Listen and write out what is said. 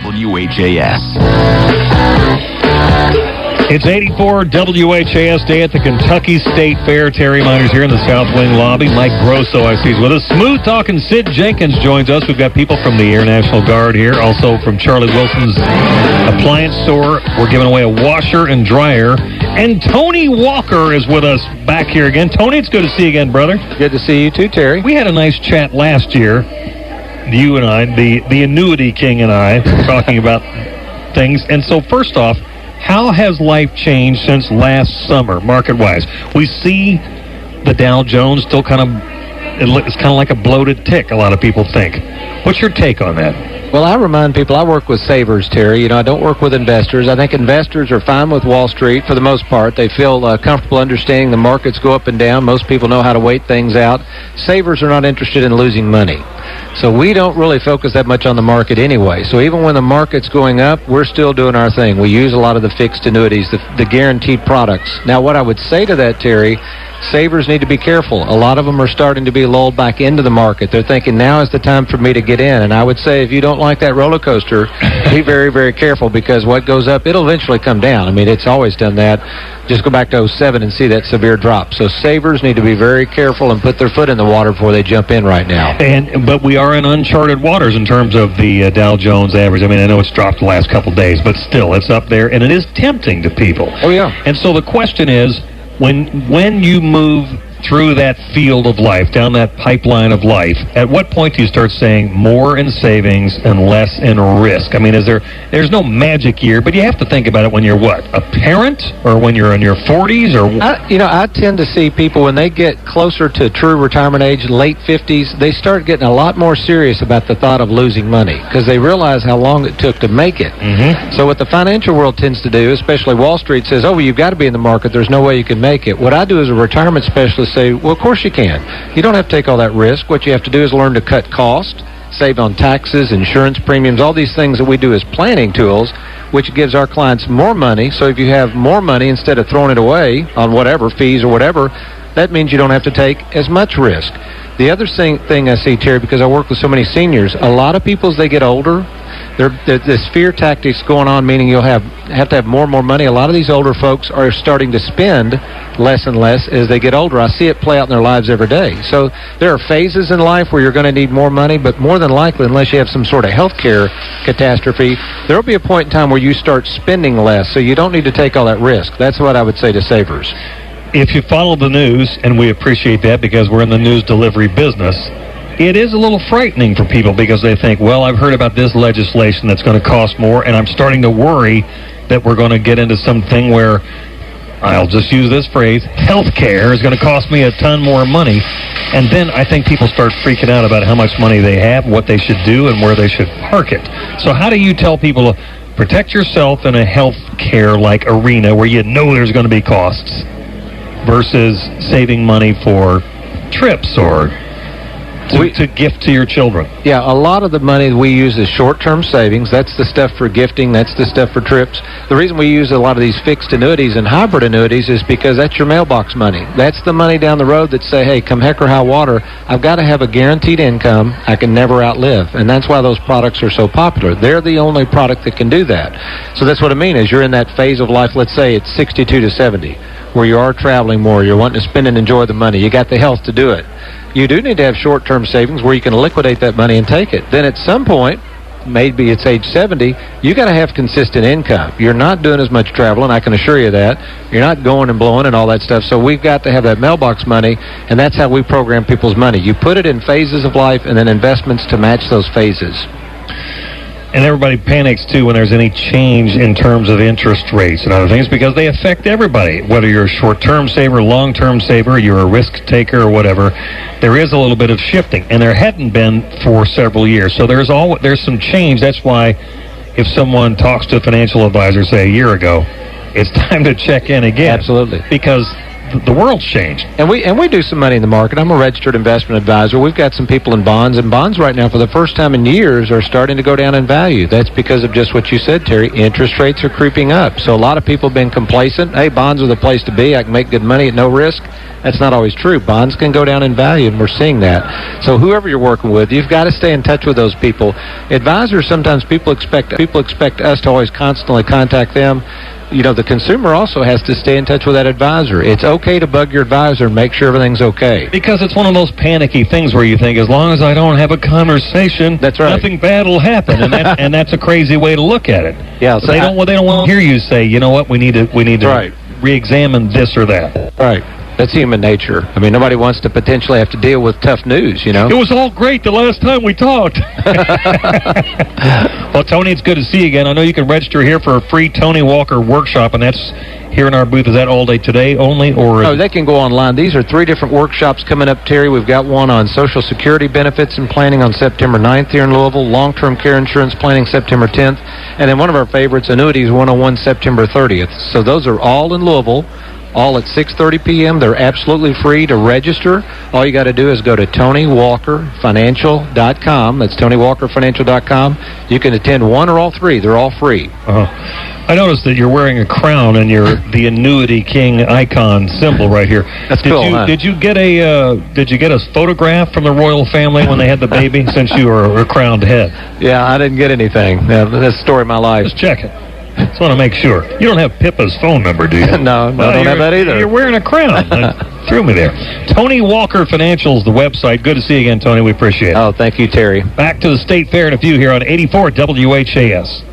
WHAS. It's 84 WHAS Day at the Kentucky State Fair. Terry Meiners here in the South Wing lobby. Mike Grosso, I see, is with us. Smooth talking Sid Jenkins joins us. We've got people from the Air National Guard here, also from Charlie Wilson's appliance store. We're giving away a washer and dryer. And Tony Walker is with us back here again. Tony, it's good to see you again, brother. Good to see you too, Terry. We had a nice chat last year, you and I, the annuity king and I, talking about things. And so first off, how has life changed since last summer, market-wise? We see the Dow Jones still it's kind of like a bloated tick, a lot of people think. What's your take on that? Well, I remind people I work with savers, Terry. I don't work with investors. I think investors are fine with Wall Street for the most part. They feel comfortable understanding the markets go up and down. Most people know how to wait things out. Savers are not interested in losing money. So we don't really focus that much on the market anyway. So even when the market's going up, we're still doing our thing. We use a lot of the fixed annuities, the guaranteed products. Now, what I would say to that, Terry, savers need to be careful. A lot of them are starting to be lulled back into the market. They're thinking, now is the time for me to get in. And I would say, if you don't like that roller coaster, be very, very careful, because what goes up, it'll eventually come down. I mean, it's always done that. Just go back to 2007 and see that severe drop. So savers need to be very careful and put their foot in the water before they jump in right now. But we are in uncharted waters in terms of the Dow Jones average. I mean, I know it's dropped the last couple days, but still, it's up there, and it is tempting to people. Oh, yeah. And so the question is, when you move through that field of life, down that pipeline of life, at what point do you start saying more in savings and less in risk? I mean, there's no magic year, but you have to think about it when you're what, a parent, or when you're in your 40s, or I tend to see people when they get closer to true retirement age, late 50s, they start getting a lot more serious about the thought of losing money, because they realize how long it took to make it. Mm-hmm. So what the financial world tends to do, especially Wall Street, says, oh, well, you've got to be in the market, there's no way you can make it. What I do as a retirement specialist say, well, of course you can. You don't have to take all that risk. What you have to do is learn to cut cost, save on taxes, insurance premiums, all these things that we do as planning tools, which gives our clients more money. So if you have more money, instead of throwing it away on whatever, fees or whatever, that means you don't have to take as much risk. The other thing I see, Terry, because I work with so many seniors, a lot of people as they get older, this fear tactics going on, meaning you'll have to have more and more money. A lot of these older folks are starting to spend less and less as they get older. I see it play out in their lives every day. So there are phases in life where you're going to need more money, but more than likely, unless you have some sort of health care catastrophe, there will be a point in time where you start spending less, so you don't need to take all that risk. That's what I would say to savers. If you follow the news, and we appreciate that because we're in the news delivery business, it is a little frightening for people because they think, well, I've heard about this legislation that's going to cost more, and I'm starting to worry that we're going to get into something where, I'll just use this phrase, health care is going to cost me a ton more money. And then I think people start freaking out about how much money they have, what they should do, and where they should park it. So how do you tell people to protect yourself in a health care-like arena where you know there's going to be costs versus saving money for trips or to gift to your children? Yeah, a lot of the money we use is short-term savings. That's the stuff for gifting. That's the stuff for trips. The reason we use a lot of these fixed annuities and hybrid annuities is because that's your mailbox money. That's the money down the road that say, hey, come heck or high water, I've got to have a guaranteed income I can never outlive. And that's why those products are so popular. They're the only product that can do that. So that's what I mean is you're in that phase of life, let's say it's 62 to 70, where you are traveling more, you're wanting to spend and enjoy the money, you got the health to do it. You do need to have short-term savings where you can liquidate that money and take it. Then at some point, maybe it's age 70, you got to have consistent income. You're not doing as much traveling, I can assure you that. You're not going and blowing and all that stuff. So we've got to have that mailbox money, and that's how we program people's money. You put it in phases of life and then investments to match those phases. And everybody panics, too, when there's any change in terms of interest rates and other things because they affect everybody. Whether you're a short-term saver, long-term saver, you're a risk taker or whatever, there is a little bit of shifting. And there hadn't been for several years. So there's some change. That's why if someone talks to a financial advisor, say, a year ago, it's time to check in again. Absolutely. Because the world's changed. And we do some money in the market. I'm a registered investment advisor. We've got some people in bonds, and bonds right now for the first time in years are starting to go down in value. That's because of just what you said, Terry. Interest rates are creeping up. So a lot of people have been complacent. Hey, bonds are the place to be. I can make good money at no risk. That's not always true. Bonds can go down in value, and we're seeing that. So whoever you're working with, you've got to stay in touch with those people. Advisors, sometimes people expect us to always constantly contact them. The consumer also has to stay in touch with that advisor. It's okay to bug your advisor and make sure everything's okay. Because it's one of those panicky things where you think, as long as I don't have a conversation, that's right, nothing bad will happen, and that's a crazy way to look at it. Yeah, so they don't want to hear you say, you know what, we need to re-examine this or that. Right. That's human nature. I mean, nobody wants to potentially have to deal with tough news, It was all great the last time we talked. Well, Tony, it's good to see you again. I know you can register here for a free Tony Walker workshop, and that's here in our booth. Is that all day today only? Or they can go online. These are 3 different workshops coming up, Terry. We've got one on Social Security benefits and planning on September 9th here in Louisville, long-term care insurance planning September 10th, and then one of our favorites, Annuities 101, September 30th. So those are all in Louisville, all at 6:30 p.m. They're absolutely free to register. All you got to do is go to TonyWalkerFinancial.com. That's TonyWalkerFinancial.com. You can attend one or all 3. They're all free. I noticed that you're wearing a crown and you're the Annuity King icon symbol right here. That's cool, huh? Did you get a photograph from the royal family when they had the baby, since you were a crowned head? Yeah, I didn't get anything. That's the story of my life. Just check it. Just want to make sure. You don't have Pippa's phone number, do you? No, I don't have that either. You're wearing a crown. That threw me there. Tony Walker Financial's the website. Good to see you again, Tony. We appreciate it. Oh, thank you, Terry. Back to the State Fair in a few here on 84 WHAS.